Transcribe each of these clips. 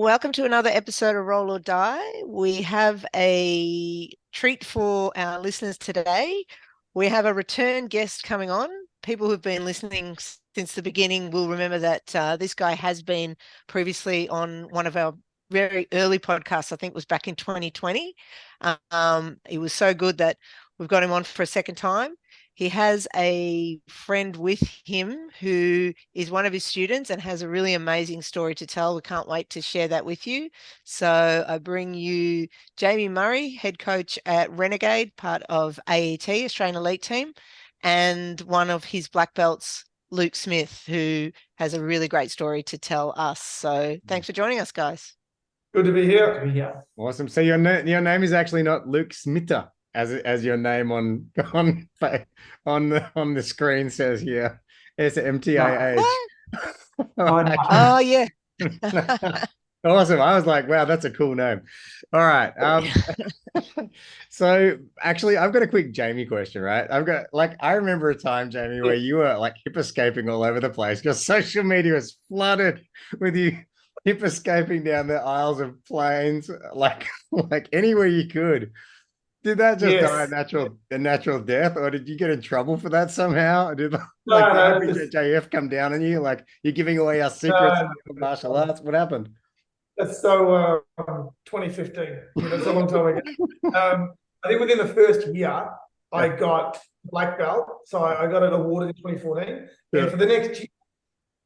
Welcome to another episode of Roll or Die. We have a treat for our listeners today. We have a return guest coming on. People who've been listening since the beginning will remember that this guy has been previously on one of our very early podcasts. I think it was back in 2020. He was so good that we've got him on for a second time. He has a friend with him who is one of his students and has a really amazing story to tell. We can't wait to share that with you. So I bring you Jamie Murray, head coach at Renegade, part of AET, Australian Elite Team, and one of his black belts, Luke Smith, who has a really great story to tell us. So thanks for joining us, guys. Good to be here. Awesome. So your name is actually not Luke Smitter, as your name on the screen says here. It's MTAH. Oh yeah. Awesome. I was like, wow, that's a cool name. All right. So actually I've got a quick Jamie question, right? I remember a time, Jamie, where you were like hip escaping all over the place. Your social media was flooded with you hip escaping down the aisles of planes, like anywhere you could. Did that just die a natural death, or did you get in trouble for that somehow? Did JF come down on you? Like, you're giving away our secrets of martial arts? What happened? That's so 2015. That's a long time ago. I think within the first year, I got black belt. So I got it awarded in 2014. Yeah. And for the next year,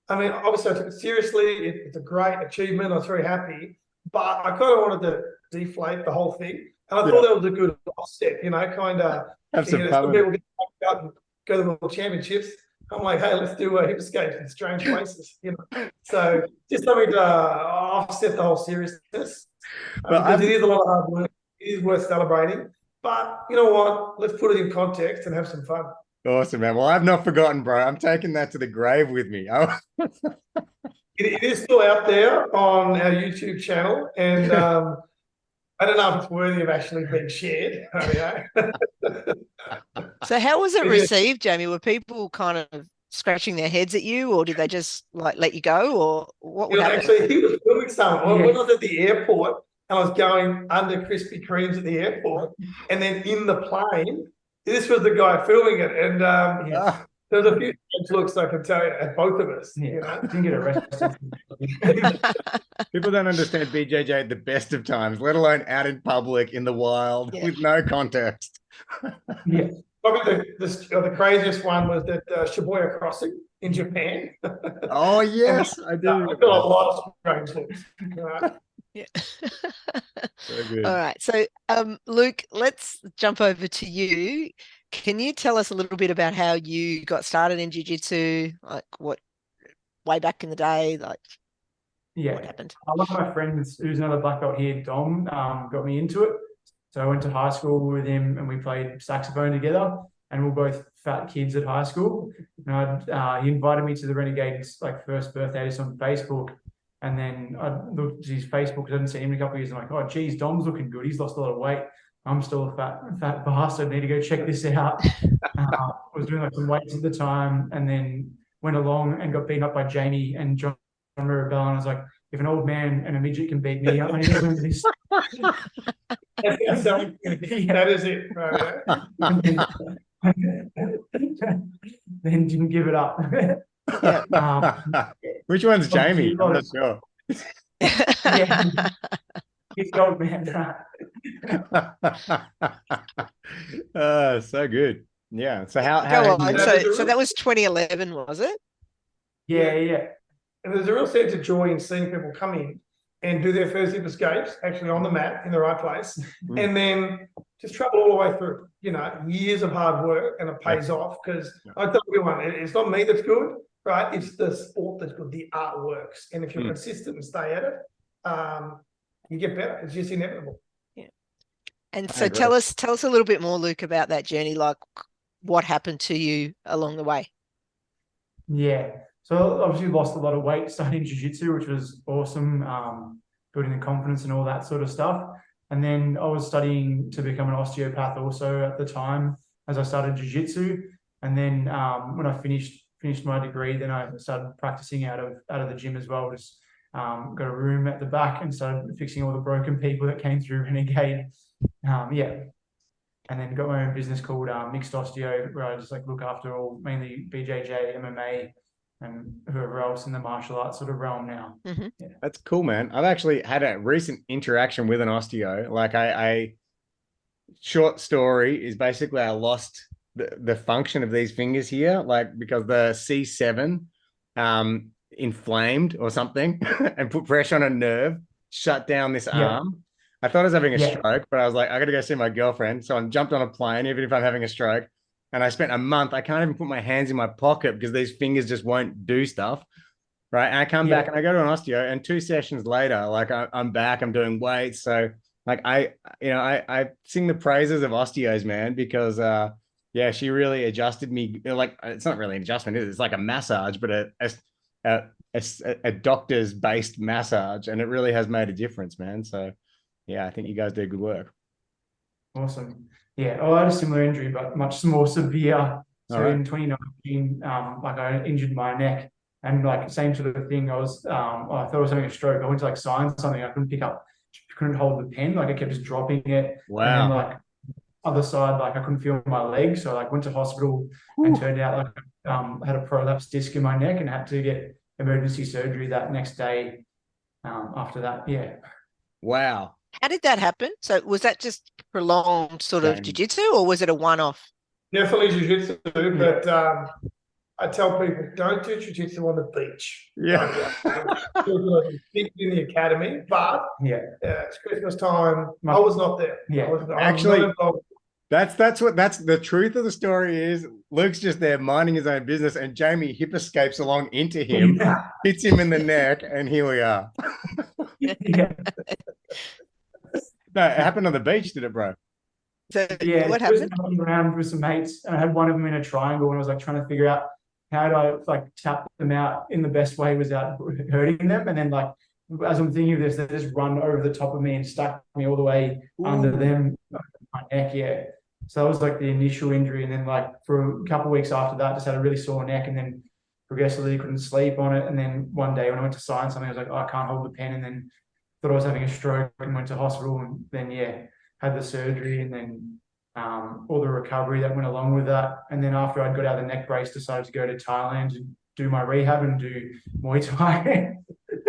I mean, obviously I took it seriously. It's a great achievement. I was very happy. But I kind of wanted to deflate the whole thing. And I thought that was a good offset, kind of have some fun. People get out and go to the World Championships. I'm like, hey, let's do hip escapes in strange places, So just something to offset the whole seriousness. Because it is a lot of hard work. It is worth celebrating. But you know what? Let's put it in context and have some fun. Awesome, man. Well, I've not forgotten, bro. I'm taking that to the grave with me. It is still out there on our YouTube channel, and I don't know if it's worthy of actually being shared. So how was it received, Jamie? Were people kind of scratching their heads at you, or did they just like let you go, or what would happen? Actually, he was filming someone. When I was at the airport and I was going under Krispy Kremes at the airport, and then in the plane, this was the guy filming it, and there was a few looks, I can tell you, at both of us. Didn't get arrested. People don't understand BJJ at the best of times, let alone out in public in the wild with no context. Probably the craziest one was that Shibuya crossing in Japan. Oh yes, I do. I've got a lot of strange looks. Yeah. So good. All right. So, Luke, let's jump over to you. Can you tell us a little bit about how you got started in jiu-jitsu? Like what, way back in the day, what happened? One of my friends, who's another black belt here, Dom, got me into it. So I went to high school with him and we played saxophone together, and we were both fat kids at high school. And he invited me to the Renegade's first birthday just on Facebook. And then I looked at his Facebook because I hadn't seen him in a couple of years. I'm like, oh, geez, Dom's looking good. He's lost a lot of weight. I'm still a fat bastard. Need to go check this out. I was doing some weights at the time, and then went along and got beaten up by Jamie and John Mirabella. And I was like, if an old man and a midget can beat me, I need to learn this. That is it. Then didn't give it up. Which one's Jamie? I'm not sure. He's the old man. So good. Yeah. So how go on. So that was 2011, was it? Yeah. And there's a real sense of joy in seeing people come in and do their first hip escapes actually on the mat in the right place, and then just travel all the way through. Years of hard work, and it pays off. Because I tell everyone, it's not me that's good, right? It's the sport that's good. The art works, and if you're consistent and stay at it, you get better. It's just inevitable. Yeah. And so tell us a little bit more, Luke, about that journey. Like, what happened to you along the way? Yeah. So obviously lost a lot of weight studying jiu-jitsu, which was awesome, building the confidence and all that sort of stuff. And then I was studying to become an osteopath also at the time as I started jiu-jitsu. And then when I finished my degree, then I started practicing out of the gym as well, just got a room at the back and started fixing all the broken people that came through Renegade. And then got my own business called Mixed Osteo, where I just like look after all mainly BJJ, MMA, and whoever else in the martial arts sort of realm now. Mm-hmm. Yeah. That's cool, man. I've actually had a recent interaction with an osteo. Like I short story is basically I lost the function of these fingers here, like because the C7 inflamed or something and put pressure on a nerve, shut down this arm. I thought I was having a stroke, but I was like, I got to go see my girlfriend. So I jumped on a plane, even if I'm having a stroke. And I spent a month. I can't even put my hands in my pocket because these fingers just won't do stuff. Right. And I come back and I go to an osteo, and 2 sessions later, like I'm back, I'm doing weights. So like I sing the praises of osteos, man, because she really adjusted me. Like it's not really an adjustment, it's like a massage, but a doctor's based massage, and it really has made a difference, man. So yeah, I think you guys do good work. Awesome. Yeah, I had a similar injury, but much more severe. So right. in 2019, like I injured my neck, and like same sort of thing. I thought I was having a stroke. I went to like sign something. I couldn't hold the pen. Like I kept just dropping it. Wow. And then like other side, like I couldn't feel my leg. So I like went to hospital and turned out like I had a prolapsed disc in my neck and had to get emergency surgery that next day. After that, yeah. Wow. How did that happen? So was that just prolonged sort of jiu-jitsu, or was it a one-off? Definitely jiu-jitsu, but I tell people, don't do jiu-jitsu on the beach. Yeah. In the academy, but it's Christmas time. I was not there. Yeah. Actually, that's the truth of the story is Luke's just there minding his own business, and Jamie hip escapes along into him, hits him in the neck, and here we are. No, it happened on the beach, did it, bro? So what happened? I was around with some mates, and I had one of them in a triangle, and I was like trying to figure out how do I like tap them out in the best way without hurting them. And then like as I'm thinking of this, they just run over the top of me and stuck me all the way under them, my neck. Yeah. So that was like the initial injury, and then like for a couple of weeks after that, just had a really sore neck, and then progressively couldn't sleep on it. And then one day when I went to sign something, I was like, I can't hold the pen, and then thought I was having a stroke and went to hospital, and then had the surgery, and then all the recovery that went along with that. And then after I'd got out of the neck brace, decided to go to Thailand and do my rehab and do Muay Thai.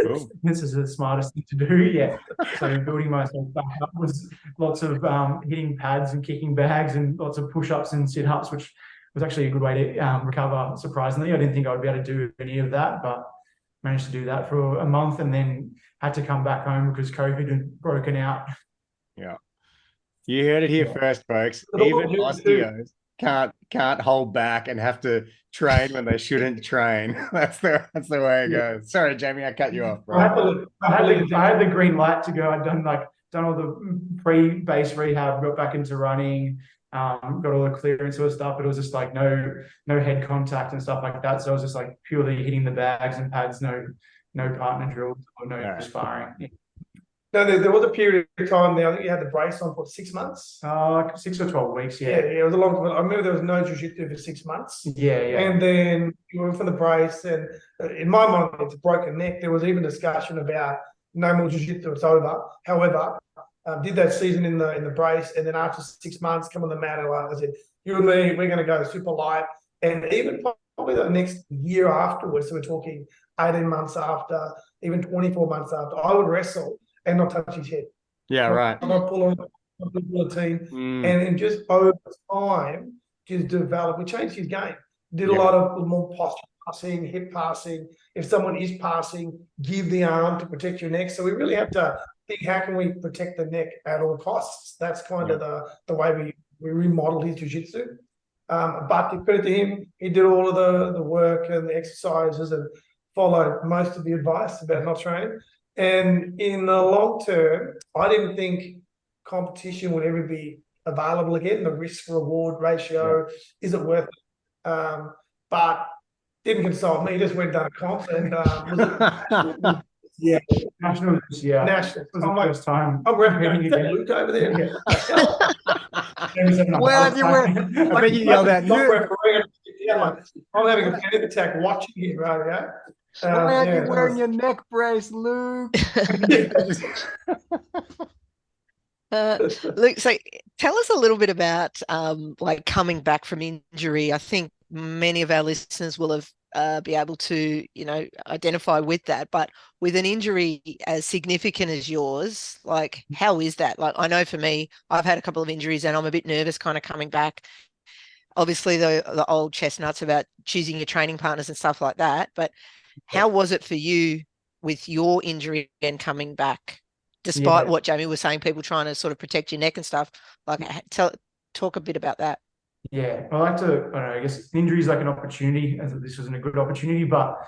Cool. This is the smartest thing to do, So building myself back up was lots of hitting pads and kicking bags and lots of push-ups and sit-ups, which was actually a good way to recover, surprisingly. I didn't think I would be able to do any of that, but managed to do that for a month, and then had to come back home because COVID had broken out. Yeah. You heard it here first, folks. Even osteos can't hold back and have to train when they shouldn't train. That's the way it goes. Sorry, Jamie, I cut you off, bro. I had the green light to go. I'd done all the pre-base rehab, got back into running, got all the clearance sort of stuff, but it was just like no head contact and stuff like that. So I was just like purely hitting the bags and pads, no partner drills or no sparring. Yeah. No, there was a period of time there. I think you had the brace on for 6 months. 6 or 12 weeks, yeah. It was a long time. I remember there was no jiu-jitsu for 6 months. Yeah. And then you went from the brace, and in my mind, it's a broken neck. There was even discussion about no more jiu-jitsu, it's over. However, did that season in the brace, and then after 6 months, come on the mat, and I said, you and me, we're going to go super light. And even probably the next year afterwards, so we're talking 18 months after, even 24 months after, I would wrestle and not touch his head. Yeah, right. Not pull on the team. And just over time, just develop. We changed his game. Did a lot of more posture passing, hip passing. If someone is passing, give the arm to protect your neck. So we really have to think, how can we protect the neck at all costs? That's kind of the way we remodeled his jiu-jitsu. But to credit to him, he did all of the work and the exercises and followed most of the advice about not training. And in the long term, I didn't think competition would ever be available again. The risk-reward ratio, is it worth it? But didn't consult me, just went down comps and national. National. It was the first time. I'm representing Luke over there. Well, you were. I think you yelled at I'm having a panic attack watching him, right? Why aren't Yeah, you wearing your neck brace, Luke? Luke, so tell us a little bit about like coming back from injury. I think many of our listeners will have be able to, identify with that. But with an injury as significant as yours, like how is that? Like I know for me, I've had a couple of injuries and I'm a bit nervous kind of coming back. Obviously, the old chestnuts about choosing your training partners and stuff like that. But how was it for you with your injury and coming back? Despite Yeah. what Jamie was saying, people trying to sort of protect your neck and stuff. Like, talk a bit about that. Yeah, I like to, I don't know, I guess injury is like an opportunity, as this wasn't a good opportunity, but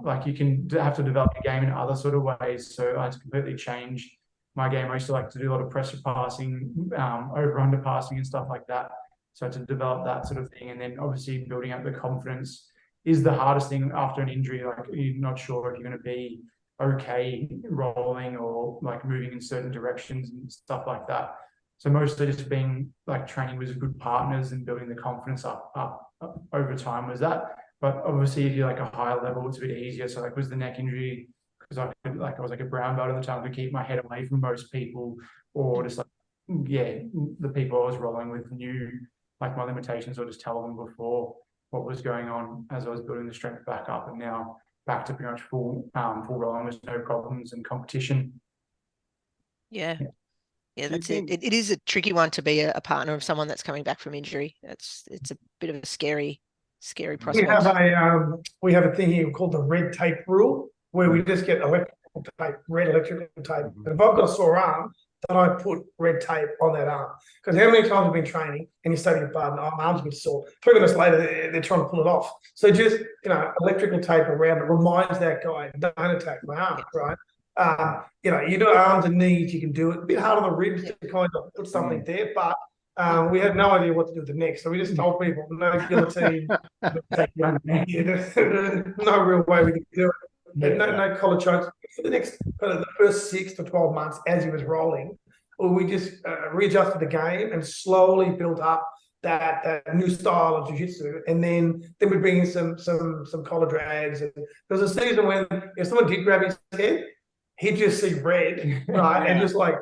like you can have to develop your game in other sort of ways. So I had to completely change my game. I used to like to do a lot of pressure passing, over under passing and stuff like that. So to develop that sort of thing. And then obviously building up the confidence is the hardest thing after an injury. Like you're not sure if you're going to be okay rolling or like moving in certain directions and stuff like that. So mostly just being like training with good partners and building the confidence up over time was that. But obviously if you're like a higher level, it's a bit easier. So like was the neck injury because I was like a brown belt at the time to keep my head away from most people, or just like the people I was rolling with knew like my limitations, or just tell them before what was going on as I was building the strength back up, and now back to pretty much full rolling with no problems and competition. Yeah. Yeah, Do you that's it. think It is a tricky one to be a partner of someone that's coming back from injury. It's a bit of a scary We prospect. have a thing here called the red tape rule, where we Mm. just get electrical tape, red electrical tape. Mhm. And if I've got a sore arm, then I put red tape on that arm. Because how many times I've been training and you say to your partner, "Oh, my arm's a bit sore." 3 minutes later, they're trying to pull it off. So just electrical tape around it reminds that guy, "Don't attack my arm," right? You do arms and knees, you can do it. A bit hard on the ribs to kind of put something there, but we had no idea what to do with the neck, so we just told people no guillotine, no real way we could do it. No collar chokes for the next the first 6 to 12 months as he was rolling. We just readjusted the game and slowly built up that new style of jiu-jitsu, and then we bring in some collar drags. And there was a season when if someone did grab his head, he'd just see red, right, and just like,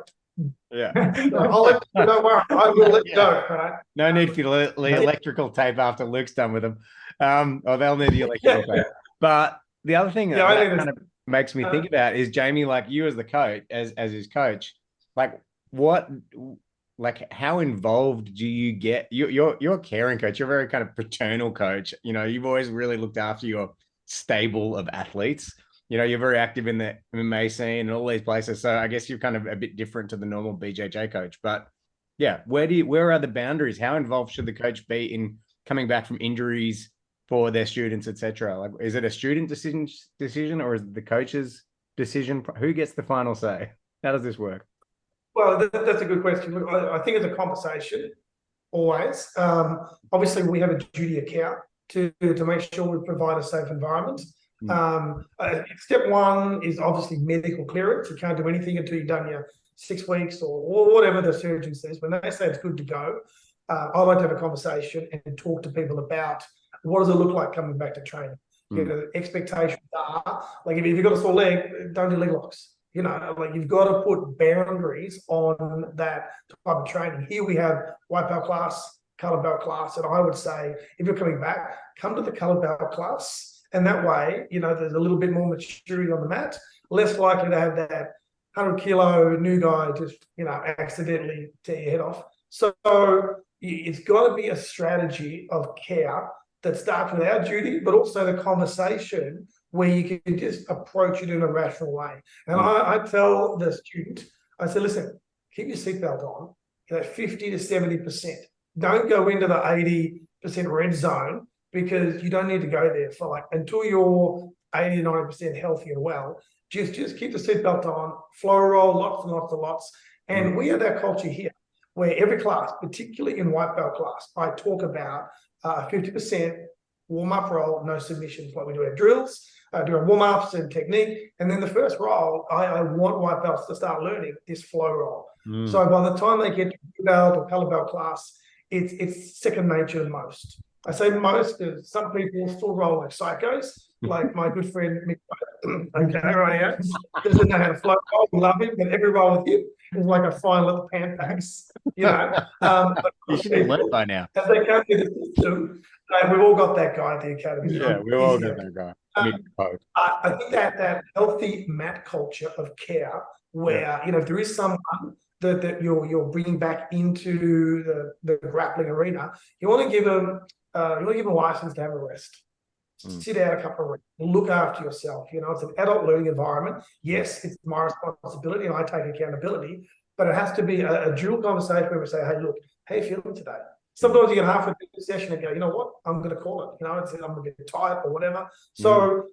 I'll let you, don't worry, I will let you go, right? No need for the electrical tape after Luke's done with them. Or they'll need the electrical tape. But the other thing that kind of makes me think about is Jamie, like you as the coach, as his coach, like how involved do you get? You're a caring coach. You're a very kind of paternal coach. You've always really looked after your stable of athletes. You're very active in the MMA scene and all these places. So I guess you're kind of a bit different to the normal BJJ coach. But yeah, where are the boundaries? How involved should the coach be in coming back from injuries for their students, etc.? Like, is it a student decision or is it the coach's decision? Who gets the final say? How does this work? Well, that's a good question. Look, I think it's a conversation always. Obviously, we have a duty of care to make sure we provide a safe environment. Step one is obviously medical clearance. You can't do anything until you've done your 6 weeks or whatever the surgeon says. When they say it's good to go, I like to have a conversation and talk to people about what does it look like coming back to training. The expectations are like if you've got a sore leg, don't do leg locks. Like you've got to put boundaries on that type of training. Here we have white belt class, color belt class, and I would say if you're coming back, come to the color belt class. And that way, there's a little bit more maturity on the mat, less likely to have that 100-kilo new guy just, accidentally tear your head off. So it's got to be a strategy of care that starts with our duty, but also the conversation where you can just approach it in a rational way. And I tell the student, I say, listen, keep your seatbelt on, 50 to 70%. Don't go into the 80% red zone, because you don't need to go there for until you're 80 to 90% healthy and well. Just keep the seatbelt on, flow roll, lots and lots and lots. And we have that culture here where every class, particularly in white belt class, I talk about 50% warm-up roll, no submissions. Like we do our drills, do our warm-ups and technique. And then the first roll, I want white belts to start learning this flow roll. So by the time they get to blue belt or color belt class, it's second nature to most. I say most because some people still roll like psychos, like my good friend Mick. Okay, right here. Doesn't know how to float. I love him, but every role with him is like a fine little pan packs, you know. But You should have learned by now. as they come through the system, we've all got that guy at the academy. Yeah, we've all got that guy. I think that healthy mat culture of care, where you know, if there is someone that you're bringing back into the grappling arena, you want to give them a license to have a rest. Sit out a couple of weeks, look after yourself. You know, it's an adult learning environment. Yes, it's my responsibility and I take accountability, but it has to be a dual conversation where we say, hey, look, how you feeling today? Sometimes you get halfway through the session and go, you know what, I'm going to call it. You know, I'm going to get tired or whatever. So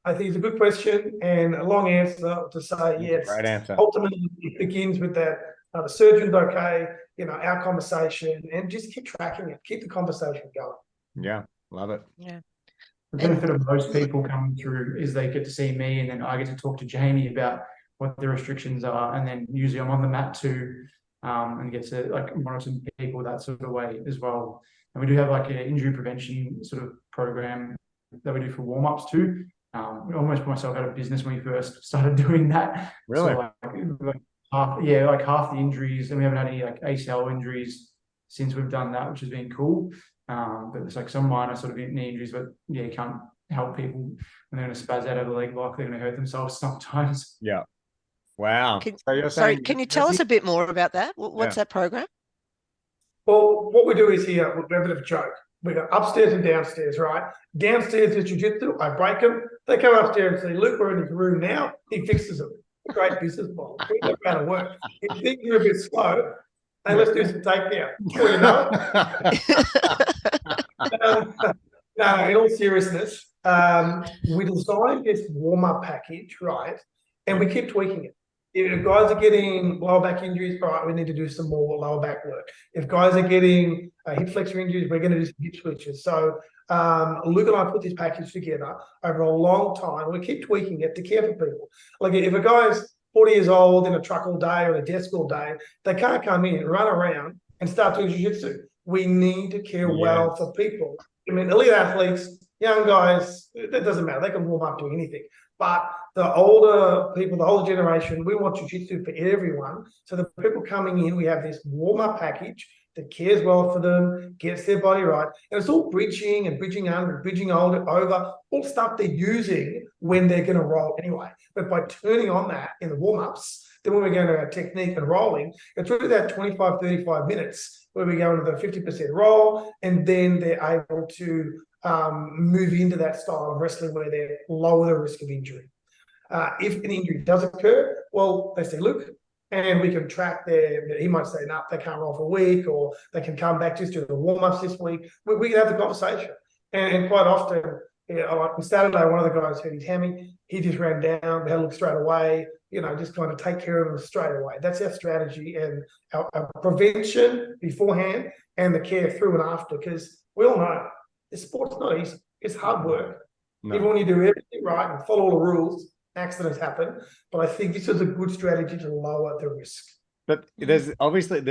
I think it's a good question and a long answer to say, yes, great answer. Ultimately it begins with that, the surgeon's okay, you know, our conversation, and just keep tracking it, keep the conversation going. Yeah, love it. Yeah. The benefit of most people coming through is they get to see me, and then I get to talk to Jamie about what the restrictions are, and then usually I'm on the mat too, and get to like monitor people that sort of way as well. And we do have like an injury prevention sort of program that we do for warm-ups too. We almost put myself out of business when we first started doing that. Really? So like half the injuries, and we haven't had any like ACL injuries since we've done that, which has been cool. But it's like some minor sort of knee injuries, but yeah, you can't help people when they're going to spaz out of the leg like they're going to hurt themselves sometimes. Yeah. Wow. So you're saying, can you tell us a bit more about that? What's that program? Well, what we do is here, we have a bit of a joke. We go upstairs and downstairs, right? Downstairs is jiu-jitsu. I break them. They come upstairs and say, Luke, we're in his room now. He fixes them. Great business model. We know how to work. If you think you're a bit slow, hey, let's do some takedown. Before you know it. No, in all seriousness, we designed this warm-up package, right? And we keep tweaking it. If guys are getting lower back injuries, all right, we need to do some more lower back work. If guys are getting hip flexor injuries, we're going to do some hip switches. So Luke and I put this package together over a long time. We keep tweaking it to care for people. Like if a guy's 40 years old in a truck all day or a desk all day, they can't come in, run around and start doing jiu-jitsu. We need to care well for people. I mean, elite athletes, young guys, it doesn't matter. They can warm up doing anything. But the older people, the older generation, we want jiu-jitsu for everyone. So the people coming in, we have this warm-up package that cares well for them, gets their body right. And it's all bridging and bridging under, bridging over, all stuff they're using when they're going to roll anyway. But by turning on that in the warm-ups, then when we're going to our technique and rolling, it's really that 25, 35 minutes where we go into the 50% roll, and then they're able to move into that style of wrestling where they lower the risk of injury. If an injury does occur, well, they say, look, and we can track he might say, no, they can't roll for a week, or they can come back just to the warm-ups this week. We can have the conversation. And quite often, like on Saturday, one of the guys hurt his hammy. He just ran down, we had a look straight away, you know, just kind of take care of him straight away. That's our strategy and our prevention beforehand and the care through and after, because we all know this sport's not easy. It's hard work. No. Even when you do everything right and follow all the rules, accidents happen. But I think this is a good strategy to lower the risk. But there's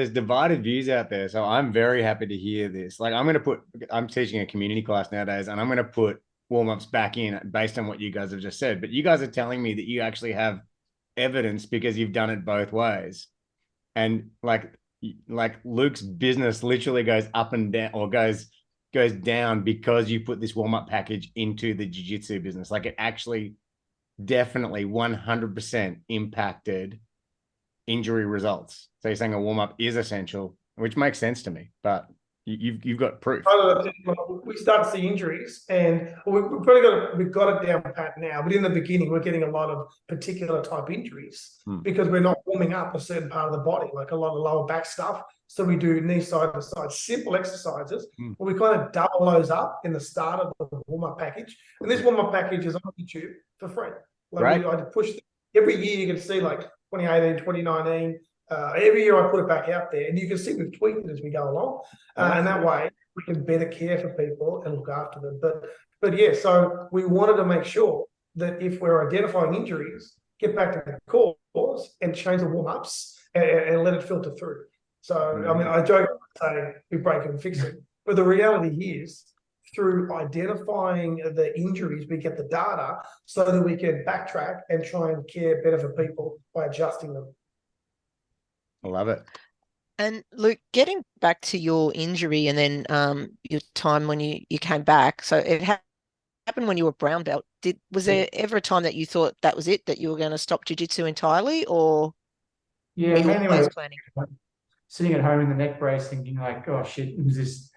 divided views out there. So I'm very happy to hear this. Like I'm teaching a community class nowadays, and I'm going to put warm-ups back in based on what you guys have just said. But you guys are telling me that you actually have evidence because you've done it both ways. And like Luke's business literally goes up and down, or goes down because you put this warm-up package into the jiu-jitsu business. Like it actually definitely 100% impacted injury results. So you're saying a warm-up is essential, which makes sense to me, but you've got proof. We start to see injuries, and we've got it down pat now. But in the beginning, we're getting a lot of particular type injuries because we're not warming up a certain part of the body, like a lot of lower back stuff. So we do knee side to side, simple exercises. But we kind of double those up in the start of the warm-up package. And this warm-up package is on YouTube for free. Like right. I push every year. You can see like 2018, 2019. Every year I put it back out there, and you can see we've tweaked it as we go along, and that way we can better care for people and look after them. But yeah, so we wanted to make sure that if we're identifying injuries, get back to the cause and change the warm-ups and let it filter through. So I mean, I joke saying we break it and fix it, but the reality is through identifying the injuries, we get the data so that we can backtrack and try and care better for people by adjusting them. I love it. And Luke, getting back to your injury and then your time when you came back. So it happened when you were brown belt. Was there ever a time that you thought that was it, that you were going to stop jiu-jitsu entirely, or Yeah, were you mainly always planning? sitting at home in the neck brace thinking like, oh shit, this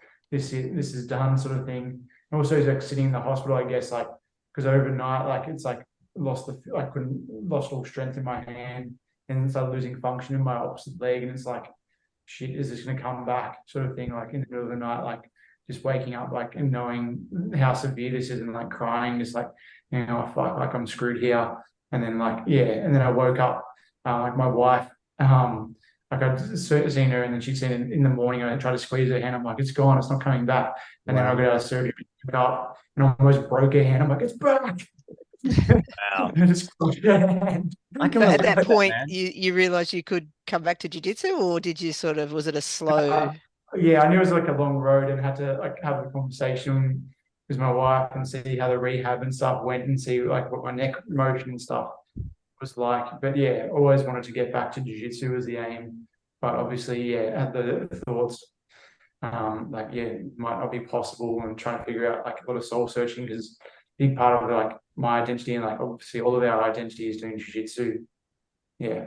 is done, sort of thing. And also like sitting in the hospital, I guess, like, because overnight, like, it's like lost all strength in my hand and started losing function in my opposite leg, and it's like, shit, is this going to come back, sort of thing, like in the middle of the night, like just waking up like and knowing how severe this is and like crying, just like, you know, fuck, like I'm screwed here. And then like, yeah, and then I woke up, like my wife, like I'd seen her, and then she'd seen it in the morning. I tried to squeeze her hand. I'm like, it's gone. It's not coming back. And then I got out of surgery, picked up, and I almost broke her hand. I'm like, it's back. Wow. I just crushed her hand. I can So at relate that to point, man. you realized you could come back to jiu-jitsu, or did you was it a slow? Yeah, I knew it was like a long road, and had to like have a conversation with my wife and see how the rehab and stuff went, and see like what my neck motion and stuff was like. But yeah, always wanted to get back to jiu-jitsu was the aim. But obviously, yeah, had the thoughts, like, yeah, it might not be possible, and trying to figure out like a lot of soul searching, because big part of like my identity, and like obviously all of our identity, is doing jiu-jitsu. Yeah.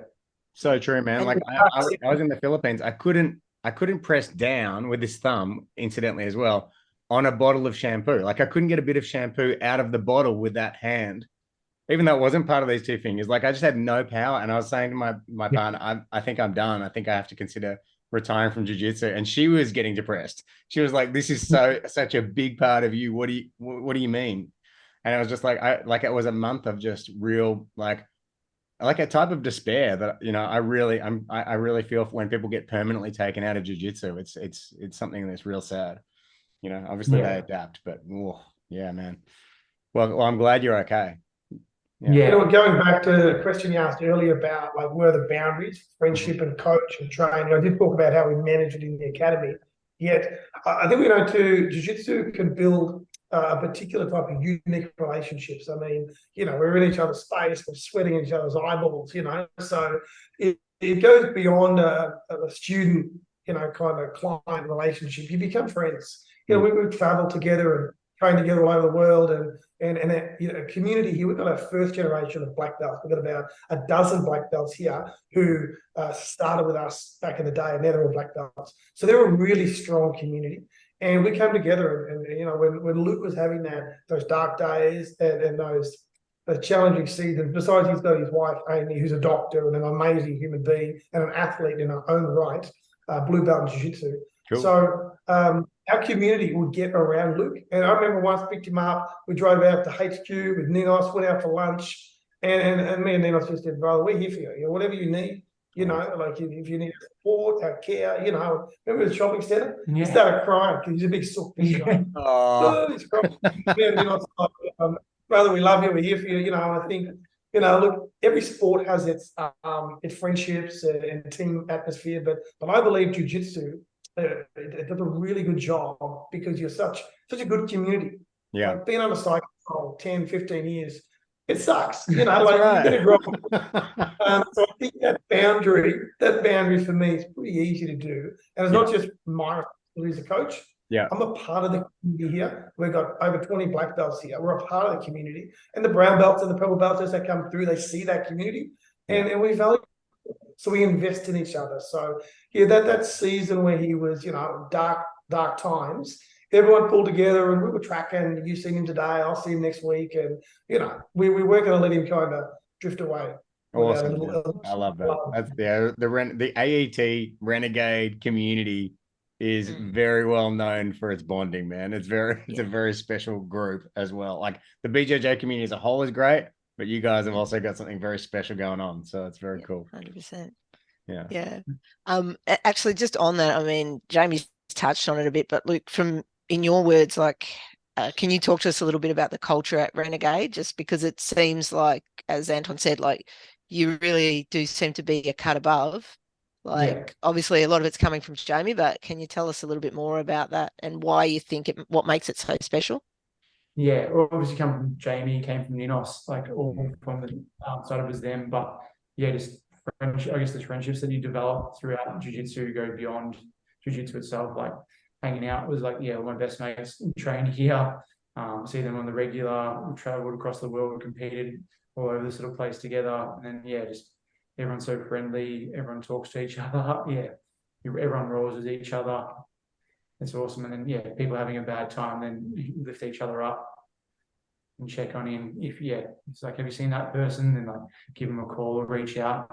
So true, man. And Like I was in the Philippines. I couldn't press down with this thumb, incidentally as well, on a bottle of shampoo. Like I couldn't get a bit of shampoo out of the bottle with that hand, even though it wasn't part of these two fingers. Like I just had no power. And I was saying to my partner, I think I'm done. I think I have to consider retiring from jiu-jitsu. And she was getting depressed. She was like, this is such a big part of you. What do you mean? And I was just like, it was a month of just real, like a type of despair that, you know, I really feel when people get permanently taken out of jiu-jitsu. It's something that's real sad. You know, obviously they adapt, but yeah, man. Well, I'm glad you're okay. Yeah. You know, going back to the question you asked earlier about like where are the boundaries, friendship and coach and training. I did talk about how we manage it in the academy. Yet I think we know too, jiu-jitsu can build a particular type of unique relationships. I mean, you know, we're in each other's space, we're sweating in each other's eyeballs, you know. So it goes beyond a student, you know, kind of client relationship. You become friends. You know, we travel together and train together all over the world, and you know, community here. We've got our first generation of black belts. We've got about a dozen black belts here who started with us back in the day, and now they're all black belts. So they're a really strong community. And we came together, and you know, when Luke was having those dark days and those challenging seasons, besides he's got his wife Amy, who's a doctor and an amazing human being and an athlete in her own right, blue belt in jiu-jitsu. Cool. So our community would get around Luke. And I remember once picked him up, we drove out to HQ with Ninos, went out for lunch, and me and Ninos just said, brother, we're here for you. You know, whatever you need. You know, like if you need support, our care, you know, remember the shopping centre? He started crying because he's a big sook. He's crying. Brother, we love you. We're here for you. You know, I think, you know, look, every sport has its friendships and team atmosphere, but I believe jiu-jitsu it does a really good job because you're such a good community. Yeah, like being on a cycle for 10, 15 years. It sucks, you know. Like right. You're gonna so I think that boundary for me is pretty easy to do, and it's not just my responsibility as a coach. Yeah, I'm a part of the community here. We've got over 20 black belts here. We're a part of the community, and the brown belts and the purple belts as they come through, they see that community, and we value. So we invest in each other. So yeah, that season where he was, you know, dark times. Everyone pulled together and we were tracking. You've seen him today. I'll see him next week. And, you know, we weren't going to let him kind of drift away. Awesome. I love that. That's the AET Renegade community is very well known for its bonding, man. It's a very special group as well. Like the BJJ community as a whole is great, but you guys have also got something very special going on. So it's very cool. 100%. Yeah. Yeah. Actually, just on that, I mean, Jamie's touched on it a bit, but Luke, in your words, like, can you talk to us a little bit about the culture at Renegade? Just because it seems like, as Anton said, like you really do seem to be a cut above Like, obviously, a lot of it's coming from Jamie, but can you tell us a little bit more about that and why you think what makes it so special? Yeah, obviously come from Jamie, came from Ninos, like all from the side of us them. But yeah, just friendship, I guess the friendships that you develop throughout jiu-jitsu go beyond jiu-jitsu itself. Like hanging out was like, yeah, my best mates train here, see them on the regular, we traveled across the world, competed all over the sort of place together. And then yeah, just everyone's so friendly, everyone talks to each other. Yeah, everyone rolls with each other. It's awesome. And then, yeah, people having a bad time, then you lift each other up and check on him. If, yeah, it's like, have you seen that person? Then, like, give them a call or reach out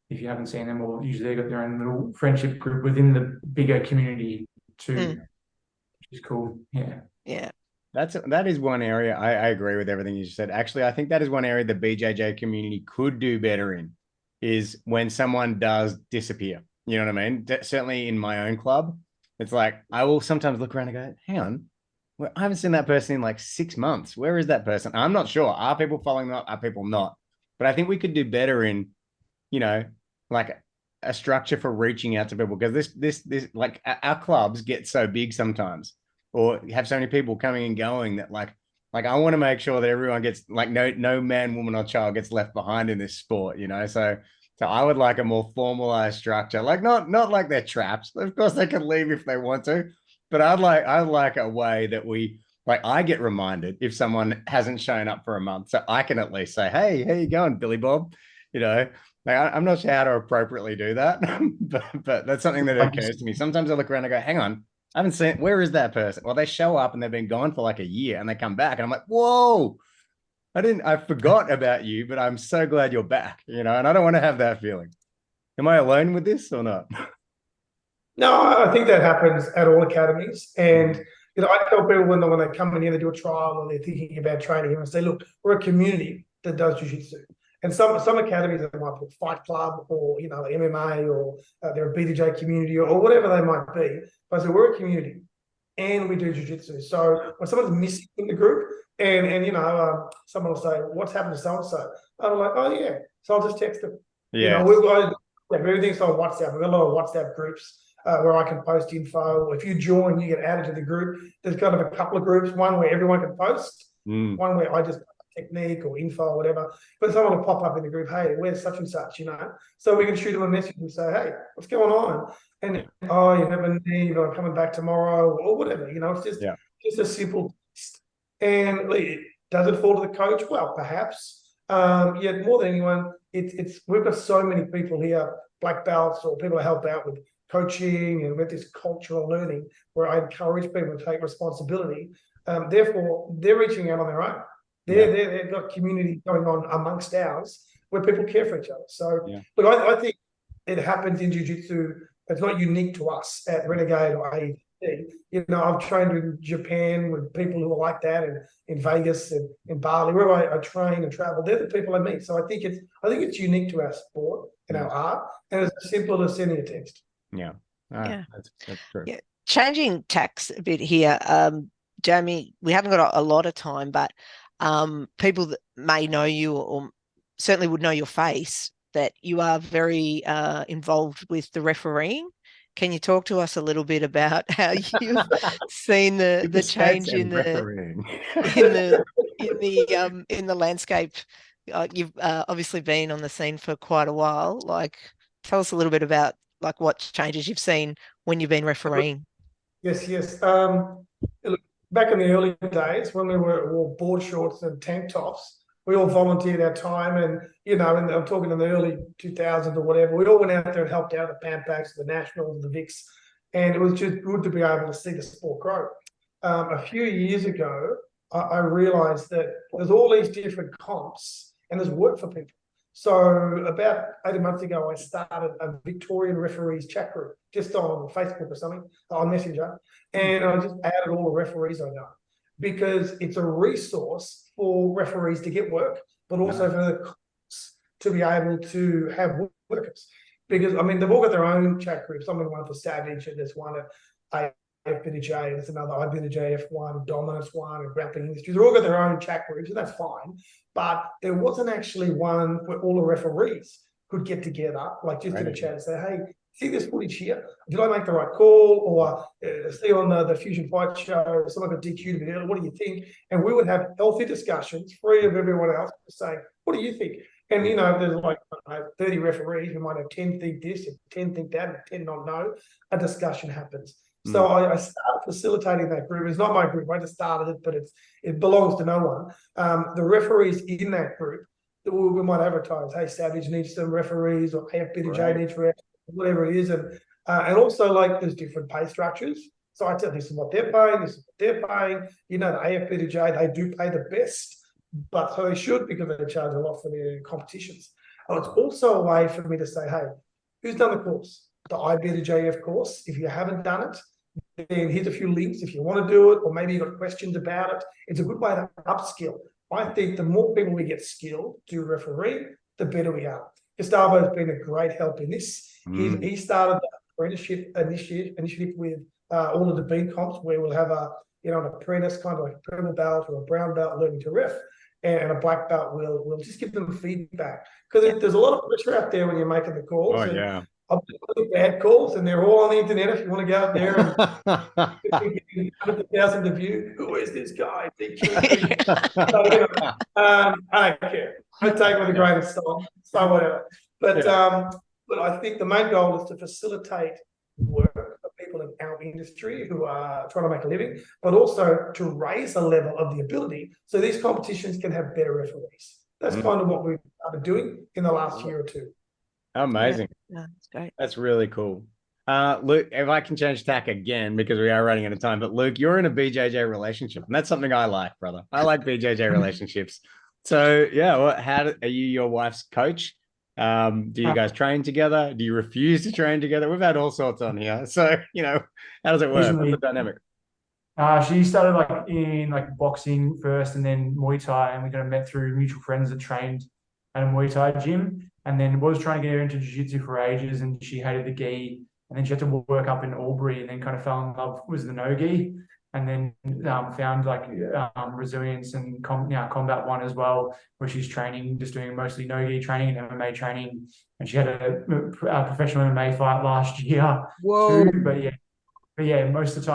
if you haven't seen them, or usually they've got their own little friendship group within the bigger community too, which is cool. Yeah. Yeah. That is one area I agree with everything you said. Actually, I think that is one area the BJJ community could do better in, is when someone does disappear. You know what I mean? Certainly in my own club, it's like I will sometimes look around and go, hang on, I haven't seen that person in like 6 months. Where is that person? I'm not sure. Are people following them up? Are people not? But I think we could do better in, like a structure for reaching out to people, because this like our clubs get so big sometimes, or have so many people coming and going, that like I want to make sure that everyone gets, like, no man, woman, or child gets left behind in this sport, So I would like a more formalized structure, like not like they're traps. Of course, they can leave if they want to, but I'd like a way that we, like, I get reminded if someone hasn't shown up for a month, so I can at least say, "Hey, how you going, Billy Bob?" Like, I'm not sure how to appropriately do that, but that's something that occurs to me. Sometimes I look around and go, "Hang on, I haven't seen. Where is that person?" Well, they show up and they've been gone for like a year, and they come back, and I'm like, "Whoa." I forgot about you, but I'm so glad you're back, and I don't want to have that feeling. Am I alone with this or not? No, I think that happens at all academies. And, I tell people when they come in here, they do a trial or they're thinking about training here, and say, look, we're a community that does jiu-jitsu. And some academies, they might put Fight Club or, MMA, or they're a BJJ community, or whatever they might be. But I say, we're a community and we do jiu-jitsu. So when someone's missing in the group, and someone will say, what's happened to so-and-so? I'm like, oh, yeah. So I'll just text them. Yeah. We've got everything's on WhatsApp. We've got a lot of WhatsApp groups where I can post info. If you join, you get added to the group. There's kind of a couple of groups, one where everyone can post, one where I just technique or info or whatever. But someone will pop up in the group, hey, where's such and such, So we can shoot them a message and say, hey, what's going on? And, oh, you have a need, or coming back tomorrow, or whatever, it's just a simple text. And does it fall to the coach? Well, perhaps. Yet more than anyone, it's we've got so many people here, black belts or people who help out with coaching and with this cultural learning, where I encourage people to take responsibility. Therefore, they're reaching out on their own. They've got community going on amongst ours where people care for each other. So, look, I think it happens in jiu-jitsu. It's not unique to us at Renegade or AED. I've trained in Japan with people who are like that, and in Vegas and in Bali, where I train and travel. They're the people I meet. So I think it's unique to our sport and our art, and it's as simple as sending a text. Yeah. That's true. Yeah. Changing tacks a bit here, Jamie. We haven't got a lot of time, but people that may know you, or certainly would know your face, that you are very involved with the refereeing. Can you talk to us a little bit about how you've seen the change in the landscape? You've obviously been on the scene for quite a while. Like, tell us a little bit about like what changes you've seen when you've been refereeing. Yes. Look, back in the early days when we wore board shorts and tank tops, we all volunteered our time, and and I'm talking in the early 2000s or whatever. We all went out there and helped out the Pampaks, the Nationals, the Vics, and it was just good to be able to see the sport grow. A few years ago, I realised that there's all these different comps, and there's work for people. So about 18 months ago, I started a Victorian referees chat group just on Facebook or something, on Messenger, and I just added all the referees I know, because it's a resource for referees to get work, but also for the courts to be able to have workers. Because, they've all got their own chat groups. I'm in one for Savage, and there's one at AFBJ, and there's another IBJJF one, Dominance one, and Grappling Industry. They've all got their own chat groups, and that's fine. But there wasn't actually one where all the referees could get together, like just in a chat and say, hey, see this footage here? Did I make the right call? Or see on the Fusion Fight show, someone got DQ'd a bit early, what do you think? And we would have healthy discussions, free of everyone else, saying, what do you think? And, there's like 30 referees who might have 10 think this, and 10 think that, and 10 not know. A discussion happens. So I started facilitating that group. It's not my group. I just started it, but it belongs to no one. The referees in that group, we might advertise, hey, Savage needs some referees, or AFBTJ needs referees, whatever it is. And also, like, there's different pay structures. So I tell this is what they're paying, this is what they're paying. The AFBTJ, they do pay the best, but so they should, because they charge a lot for their competitions. It's also a way for me to say, hey, who's done the course? The IBTJF course. If you haven't done it, then here's a few links if you want to do it, or maybe you've got questions about it. It's a good way to upskill. I think the more people we get skilled to referee, the better we are. Gustavo's been a great help in this. He started the apprenticeship initiative with all of the bean comps, where we'll have an apprentice, kind of like a purple belt or a brown belt learning to ref, and a black belt will just give them feedback, because there's a lot of pressure out there when you're making the calls. Oh, yeah. I've got bad calls, and they're all on the internet if you want to go out there and 100,000 to view. Who is this guy? I don't care. I take it with a grain of salt, so whatever. But I think the main goal is to facilitate work for people in our industry who are trying to make a living, but also to raise the level of the ability so these competitions can have better referees. That's kind of what we've been doing in the last year or two. Amazing. Yeah, that's great. That's really cool. Luke, if I can change tack again, because we are running out of time, but Luke, you're in a BJJ relationship, and that's something I like, brother. I like BJJ relationships. So yeah, are you your wife's coach? Do you guys train together? Do you refuse to train together? We've had all sorts on here. So, how does it work? What's the dynamic? She started in boxing first, and then Muay Thai, and we kind of met through mutual friends that trained at a Muay Thai gym. And then was trying to get her into jiu-jitsu for ages, and she hated the gi. And then she had to work up in Albury, and then kind of fell in love with the no gi. And then found resilience and combat one as well, where she's training, just doing mostly no gi training and MMA training. And she had a professional MMA fight last year. Whoa! Too, but yeah, most of the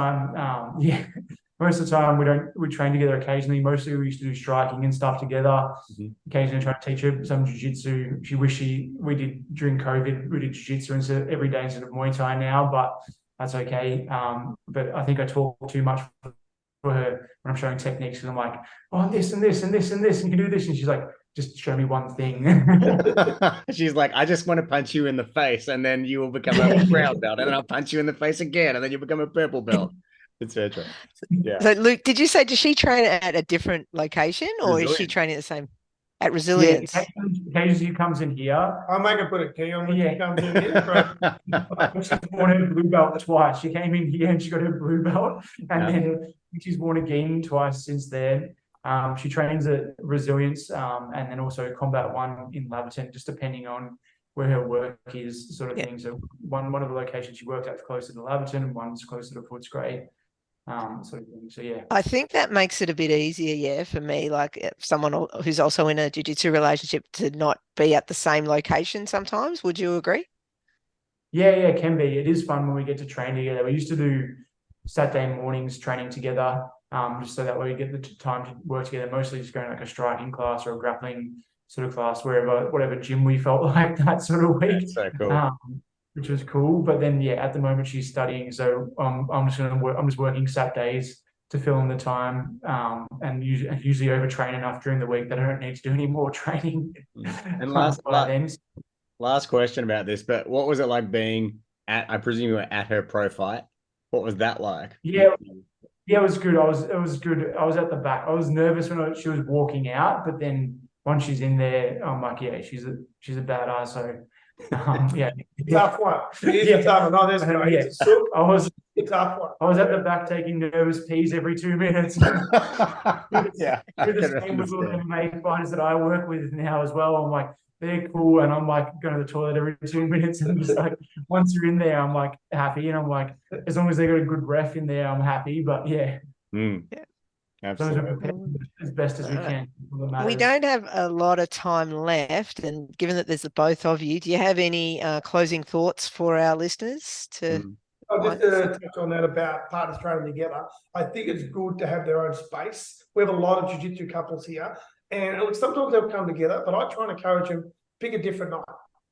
time, we train together occasionally. Mostly we used to do striking and stuff together. Occasionally try to teach her some jiu-jitsu. She wished we did during COVID. We did jiu-jitsu every day instead of Muay Thai now, but that's okay. But I think I talk too much for her when I'm showing techniques, and I'm like, oh, this and this and this and this, and you can do this, and she's like, just show me one thing. She's like, I just want to punch you in the face, and then you will become a brown belt, and then I'll punch you in the face again, and then you'll become a purple belt, etc. Yeah. So, Luke, does she train at a different location, or is she training at the same at Resilience? Yeah, occasionally she comes in here. I'll make her put a key on when she comes in here. She's worn her blue belt twice. She came in here and she got her blue belt, and then she's worn a gi twice since then. She trains at Resilience, and then also Combat One in Laverton, just depending on where her work is, sort of thing. So one of the locations she works at is closer to Laverton, and one's closer to Footscray, sort of thing. So yeah, I think that makes it a bit easier, for me, like someone who's also in a jiu-jitsu relationship, to not be at the same location sometimes. Would you agree? Yeah, it can be. It is fun when we get to train together. We used to do Saturday mornings training together. Just so that way we get the time to work together, mostly just going like a striking class or a grappling sort of class, whatever gym we felt like that sort of week. That's so cool. Which was cool. But then, at the moment she's studying, so I'm just working Saturdays to fill in the time, and usually overtrain enough during the week that I don't need to do any more training. And last question about this, but what was it like being I presume you were at her pro fight? What was that like? Yeah, it was good. It was good. I was at the back. I was nervous when she was walking out, but then once she's in there, I'm like, she's a badass. So, tough one. She's a tough one. No, there's no. It's a tough one. I was at the back taking nervous pees every 2 minutes. Yeah, the same with all the MMA fighters that I work with now as well. I'm like, they're cool, and I'm like going to the toilet every 2 minutes, and just like once you're in there, I'm like happy, and I'm like, as long as they got a good ref in there, I'm happy. But As long as we're Absolutely. prepared as best as we can for the We matters. don't have a lot of time left, and given that there's the both of you, do you have any closing thoughts for our listeners to I'll just touch on that about partners training together. I think it's good to have their own space. We have a lot of jiu-jitsu couples here, and look, sometimes they'll come together, but I try and encourage them, pick a different night,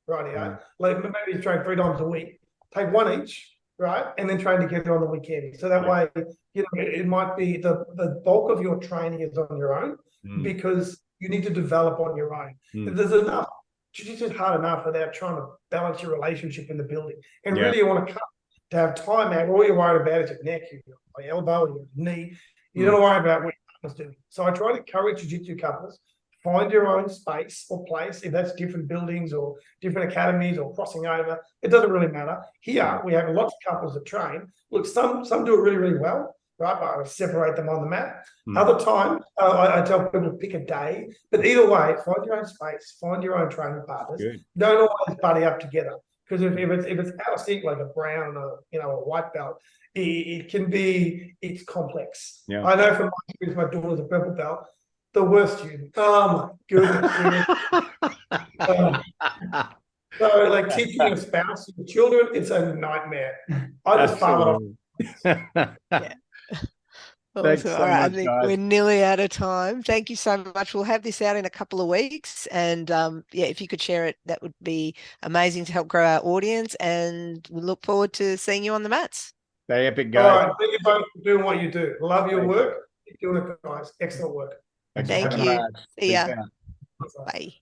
right here. Like maybe you train 3 times a week, take one each, right, and then train together on the weekend. So that way, you know, it might be the bulk of your training is on your own because you need to develop on your own. There's enough. Jiu-jitsu is hard enough without trying to balance your relationship in the building, and really you want to cut. To have time out, all you're worried about is your neck, your elbow, your knee. You don't worry about what your partner's doing. So I try to encourage jiu-jitsu couples, find your own space or place, if that's different buildings or different academies or crossing over, it doesn't really matter. Here, we have lots of couples that train. Look, some do it really, really well, right? But I separate them on the mat. Other time, I tell people to pick a day. But either way, find your own space, find your own training partners. Don't always buddy up together. Because if it's out of sync, like a brown or a white belt, it's complex. I know from my experience, my daughter's a purple belt, the worst student. Oh my goodness. So like teaching your spouse, your children, it's a nightmare. I just follow Yeah. Thanks Awesome. so All right, I much, think guys. we're nearly out of time. Thank you so much. We'll have this out in a couple of weeks, and yeah, if you could share it, that would be amazing to help grow our audience. And we look forward to seeing you on the mats. Stay epic, All guys. right, thank you both for doing what you do. Love your work. Keep doing it, guys. Excellent work. Thank you. See ya. Bye.